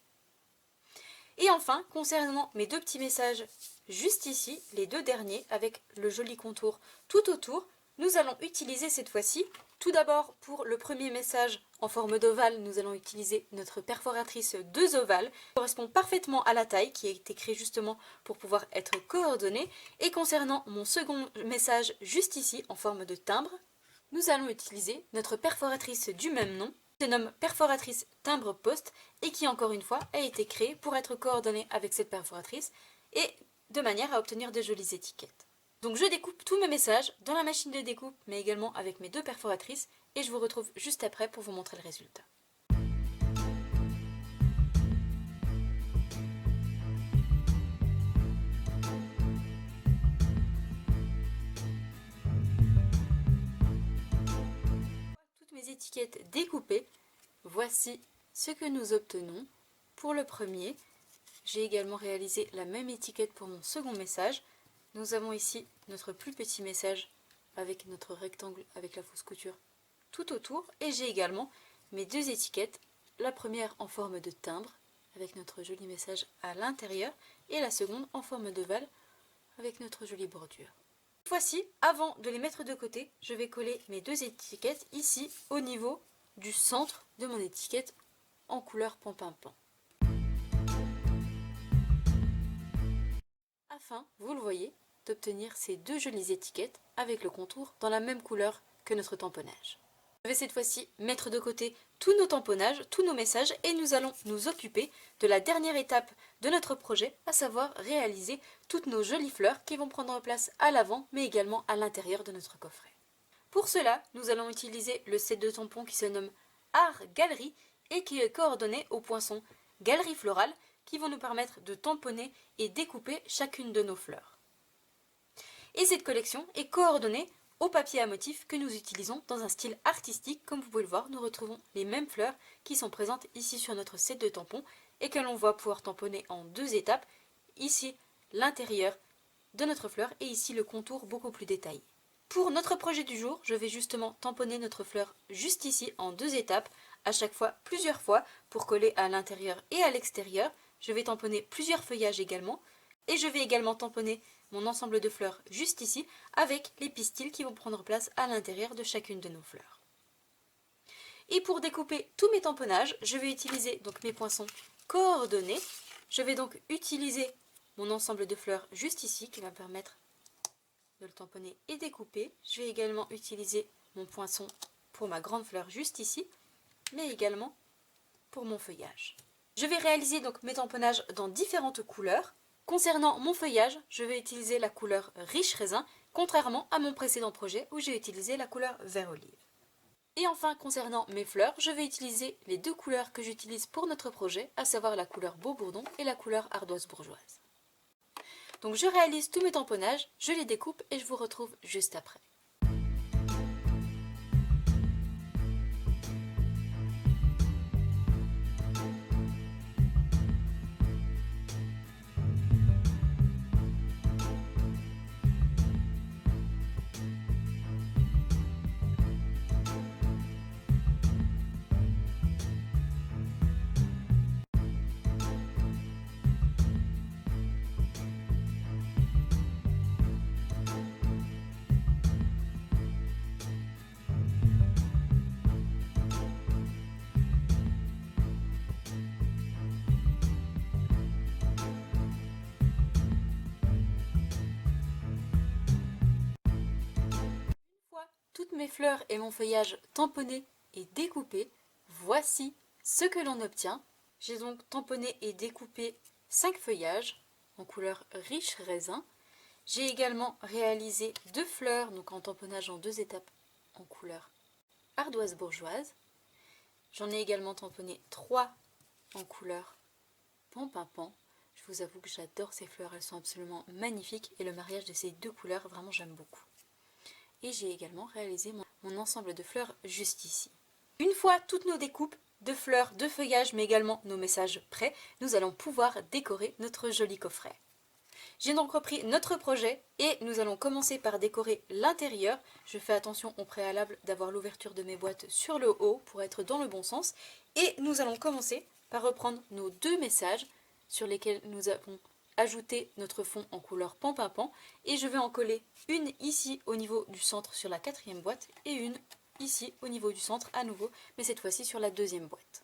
[SPEAKER 2] Et enfin, concernant mes deux petits messages juste ici, les deux derniers, avec le joli contour tout autour, nous allons utiliser cette fois-ci Tout d'abord, pour le premier message en forme d'ovale, nous allons utiliser notre perforatrice 2 ovales, qui correspond parfaitement à la taille, qui a été créée justement pour pouvoir être coordonnée. Et concernant mon second message juste ici, en forme de timbre, nous allons utiliser notre perforatrice du même nom, qui se nomme perforatrice timbre poste, et qui encore une fois a été créée pour être coordonnée avec cette perforatrice, et de manière à obtenir de jolies étiquettes. Donc je découpe tous mes messages dans la machine de découpe, mais également avec mes 2 perforatrices, et je vous retrouve juste après pour vous montrer le résultat. Toutes mes étiquettes découpées, voici ce que nous obtenons. Pour le premier, j'ai également réalisé la même étiquette pour mon second message. Nous avons ici notre plus petit message avec notre rectangle avec la fausse couture tout autour. Et j'ai également mes 2 étiquettes, la première en forme de timbre avec notre joli message à l'intérieur et la seconde en forme d'ovale avec notre jolie bordure. Cette fois-ci, avant de les mettre de côté, je vais coller mes 2 étiquettes ici au niveau du centre de mon étiquette en couleur pan-pan-pan. Afin, vous le voyez, d'obtenir ces 2 jolies étiquettes avec le contour dans la même couleur que notre tamponnage. Je vais cette fois-ci mettre de côté tous nos tamponnages, tous nos messages, et nous allons nous occuper de la dernière étape de notre projet, à savoir réaliser toutes nos jolies fleurs qui vont prendre place à l'avant mais également à l'intérieur de notre coffret. Pour cela, nous allons utiliser le set de tampons qui se nomme Art Galerie et qui est coordonné au poinçon Galerie Florale, qui vont nous permettre de tamponner et découper chacune de nos fleurs. Et cette collection est coordonnée au papier à motif que nous utilisons dans un style artistique. Comme vous pouvez le voir, nous retrouvons les mêmes fleurs qui sont présentes ici sur notre set de tampons et que l'on va pouvoir tamponner en 2 étapes. Ici, l'intérieur de notre fleur et ici le contour beaucoup plus détaillé. Pour notre projet du jour, je vais justement tamponner notre fleur juste ici en 2 étapes, à chaque fois plusieurs fois pour coller à l'intérieur et à l'extérieur. Je vais tamponner plusieurs feuillages également et je vais également tamponner mon ensemble de fleurs juste ici avec les pistils qui vont prendre place à l'intérieur de chacune de nos fleurs. Et pour découper tous mes tamponnages, je vais utiliser donc mes poinçons coordonnés. Je vais donc utiliser mon ensemble de fleurs juste ici qui va me permettre de le tamponner et découper. Je vais également utiliser mon poinçon pour ma grande fleur juste ici, mais également pour mon feuillage. Je vais réaliser donc mes tamponnages dans différentes couleurs. Concernant mon feuillage, je vais utiliser la couleur riche raisin, contrairement à mon précédent projet où j'ai utilisé la couleur vert olive. Et enfin, concernant mes fleurs, je vais utiliser les 2 couleurs que j'utilise pour notre projet, à savoir la couleur beau bourdon et la couleur ardoise bourgeoise. Donc je réalise tous mes tamponnages, je les découpe et je vous retrouve juste après. Toutes mes fleurs et mon feuillage tamponnés et découpés, voici ce que l'on obtient. J'ai donc tamponné et découpé 5 feuillages en couleur riche raisin. J'ai également réalisé 2 fleurs, donc en tamponnage en 2 étapes en couleur ardoise bourgeoise. J'en ai également tamponné 3 en couleur pan-pan-pan. Je vous avoue que j'adore ces fleurs, elles sont absolument magnifiques et le mariage de ces 2 couleurs, vraiment j'aime beaucoup. Et j'ai également réalisé mon ensemble de fleurs juste ici. Une fois toutes nos découpes de fleurs, de feuillages, mais également nos messages prêts, nous allons pouvoir décorer notre joli coffret. J'ai donc repris notre projet et nous allons commencer par décorer l'intérieur. Je fais attention au préalable d'avoir l'ouverture de mes boîtes sur le haut pour être dans le bon sens. Et nous allons commencer par reprendre nos 2 messages sur lesquels nous avons ajouté notre fond en couleur pan-pan-pan. Et je vais en coller une ici au niveau du centre sur la 4e boîte et une ici au niveau du centre à nouveau, mais cette fois-ci sur la deuxième boîte.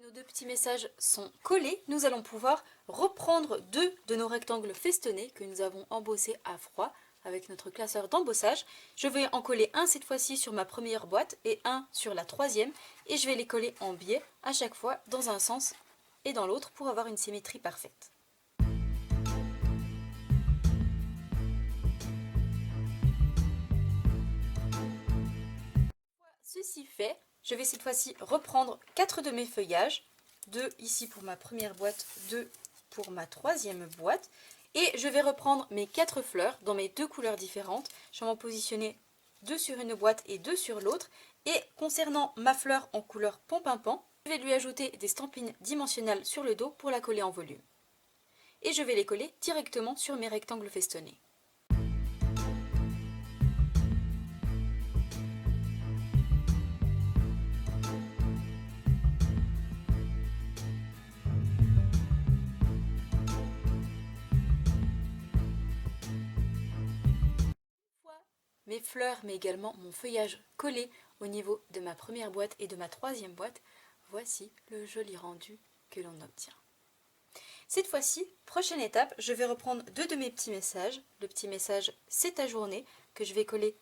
[SPEAKER 2] Nos deux petits messages sont collés, nous allons pouvoir reprendre deux de nos rectangles festonnés que nous avons embossés à froid avec notre classeur d'embossage. Je vais en coller un cette fois-ci sur ma première boîte et un sur la troisième et je vais les coller en biais à chaque fois dans un sens et dans l'autre pour avoir une symétrie parfaite. Ceci fait, je vais cette fois-ci reprendre 4 de mes feuillages, 2 ici pour ma première boîte, 2 pour ma troisième boîte, et je vais reprendre mes 4 fleurs dans mes deux couleurs différentes. Je vais m'en positionner 2 sur une boîte et 2 sur l'autre, et concernant ma fleur en couleur pompimpan, je vais lui ajouter des stampines dimensionnelles sur le dos pour la coller en volume. Et je vais les coller directement sur mes rectangles festonnés. Mes fleurs, mais également mon feuillage collé au niveau de ma première boîte et de ma troisième boîte, voici le joli rendu que l'on obtient. Cette fois-ci, prochaine étape, je vais reprendre deux de mes petits messages. Le petit message « C'est ta journée » que je vais coller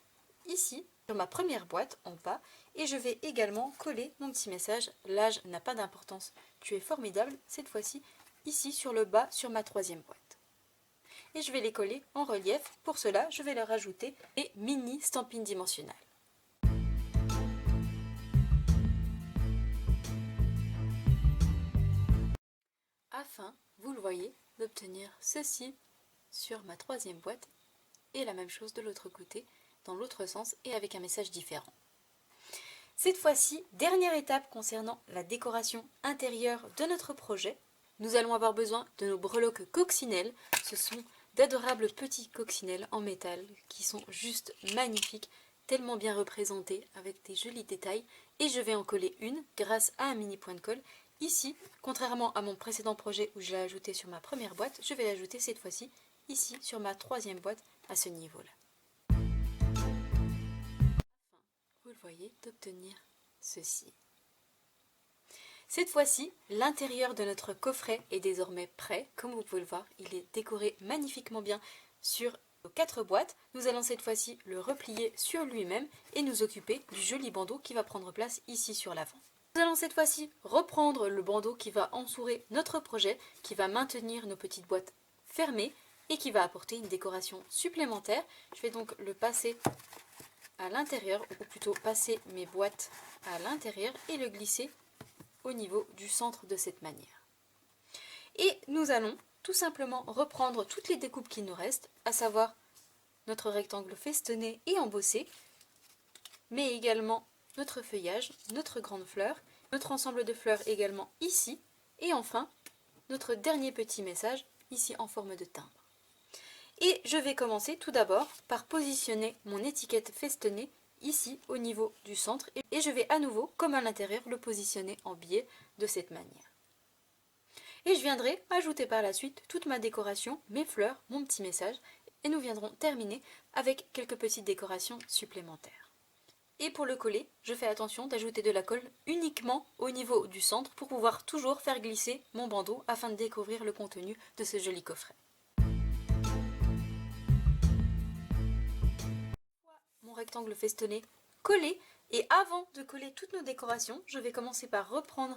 [SPEAKER 2] ici sur ma première boîte en bas et je vais également coller mon petit message « L'âge n'a pas d'importance, tu es formidable » cette fois-ci ici sur le bas sur ma troisième boîte. Et je vais les coller en relief. Pour cela, je vais leur ajouter des mini stampines dimensionnelles. Afin, vous le voyez, d'obtenir ceci sur ma troisième boîte et la même chose de l'autre côté, dans l'autre sens et avec un message différent. Cette fois-ci, dernière étape concernant la décoration intérieure de notre projet. Nous allons avoir besoin de nos breloques coccinelles. Ce sont d'adorables petits coccinelles en métal qui sont juste magnifiques, tellement bien représentés avec des jolis détails. Et je vais en coller une grâce à un mini point de colle. Ici, contrairement à mon précédent projet où je l'ai ajouté sur ma première boîte, je vais l'ajouter cette fois-ci ici sur ma troisième boîte à ce niveau-là. Afin, vous le voyez, d'obtenir ceci. Cette fois-ci, l'intérieur de notre coffret est désormais prêt. Comme vous pouvez le voir, il est décoré magnifiquement bien sur nos 4 boîtes. Nous allons cette fois-ci le replier sur lui-même et nous occuper du joli bandeau qui va prendre place ici sur l'avant. Nous allons cette fois-ci reprendre le bandeau qui va entourer notre projet, qui va maintenir nos petites boîtes fermées et qui va apporter une décoration supplémentaire. Je vais donc le passer à l'intérieur, ou plutôt passer mes boîtes à l'intérieur et le glisser au niveau du centre de cette manière. Et nous allons tout simplement reprendre toutes les découpes qui nous restent, à savoir notre rectangle festonné et embossé, mais également notre feuillage, notre grande fleur, notre ensemble de fleurs également ici, et enfin notre dernier petit message ici en forme de timbre. Et je vais commencer tout d'abord par positionner mon étiquette festonnée ici au niveau du centre et je vais à nouveau, comme à l'intérieur, le positionner en biais de cette manière. Et je viendrai ajouter par la suite toute ma décoration, mes fleurs, mon petit message et nous viendrons terminer avec quelques petites décorations supplémentaires. Et pour le coller, je fais attention d'ajouter de la colle uniquement au niveau du centre pour pouvoir toujours faire glisser mon bandeau afin de découvrir le contenu de ce joli coffret. Mon rectangle festonné collé et avant de coller toutes nos décorations, je vais commencer par reprendre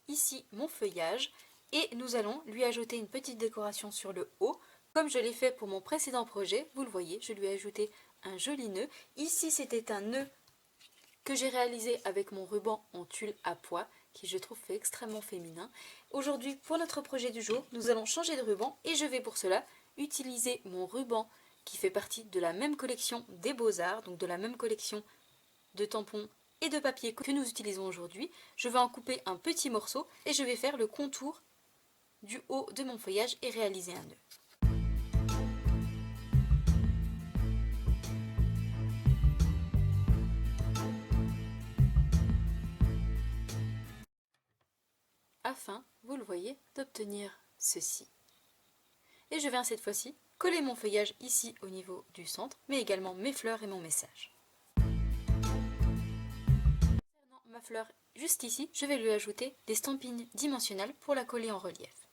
[SPEAKER 2] ici mon feuillage et nous allons lui ajouter une petite décoration sur le haut. Comme je l'ai fait pour mon précédent projet, vous le voyez, je lui ai ajouté un joli nœud. Ici, c'était un nœud que j'ai réalisé avec mon ruban en tulle à pois, qui je trouve fait extrêmement féminin. Aujourd'hui, pour notre projet du jour, nous allons changer de ruban et je vais pour cela utiliser mon ruban qui fait partie de la même collection des Beaux-Arts, donc de la même collection de tampons et de papier que nous utilisons aujourd'hui. Je vais en couper un petit morceau et je vais faire le contour du haut de mon feuillage et réaliser un nœud. Afin, vous le voyez, d'obtenir ceci. Et je viens cette fois-ci coller mon feuillage ici au niveau du centre, mais également mes fleurs et mon message. Concernant ma fleur juste ici, je vais lui ajouter des stampines dimensionnelles pour la coller en relief.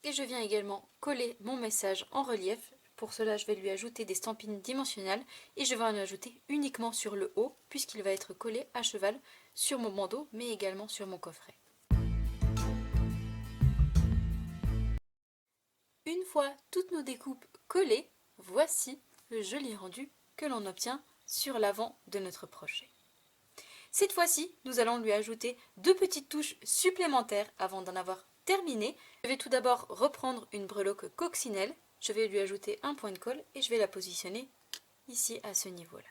[SPEAKER 2] Et je viens également coller mon message en relief. Pour cela, je vais lui ajouter des stampines dimensionnelles et je vais en ajouter uniquement sur le haut puisqu'il va être collé à cheval sur mon bandeau mais également sur mon coffret. Une fois toutes nos découpes collées, voici le joli rendu que l'on obtient sur l'avant de notre projet. Cette fois-ci, nous allons lui ajouter 2 petites touches supplémentaires avant d'en avoir terminé. Je vais tout d'abord reprendre une breloque coccinelle, je vais lui ajouter un point de colle et je vais la positionner ici à ce niveau-là.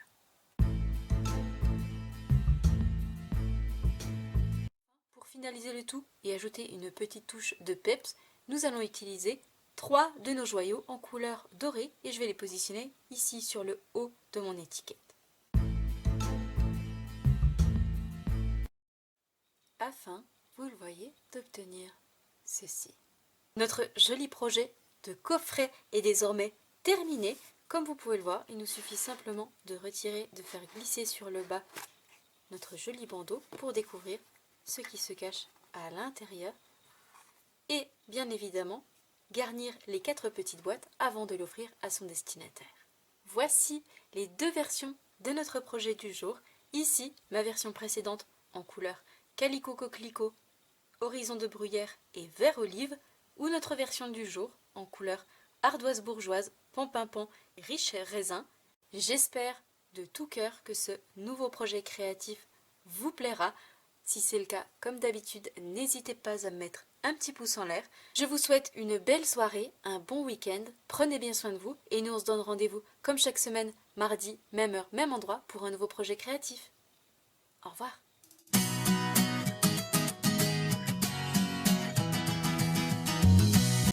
[SPEAKER 2] Pour finaliser le tout et ajouter une petite touche de peps, nous allons utiliser 3 de nos joyaux en couleur dorée et je vais les positionner ici sur le haut de mon étiquette. Afin, vous le voyez, d'obtenir ceci. Notre joli projet de coffret est désormais terminé. Comme vous pouvez le voir, il nous suffit simplement de retirer, de faire glisser sur le bas notre joli bandeau pour découvrir ce qui se cache à l'intérieur et bien évidemment garnir les 4 petites boîtes avant de l'offrir à son destinataire. Voici les 2 versions de notre projet du jour. Ici, ma version précédente en couleur Calico Coquelicot, Horizon de Bruyère et Vert Olive, ou notre version du jour en couleur Ardoise Bourgeoise, Pan-Pimpon et Riche Raisin. J'espère de tout cœur que ce nouveau projet créatif vous plaira. Si c'est le cas, comme d'habitude, n'hésitez pas à me mettre un petit pouce en l'air. Je vous souhaite une belle soirée, un bon week-end, prenez bien soin de vous et nous on se donne rendez-vous comme chaque semaine, mardi, même heure, même endroit pour un nouveau projet créatif. Au revoir.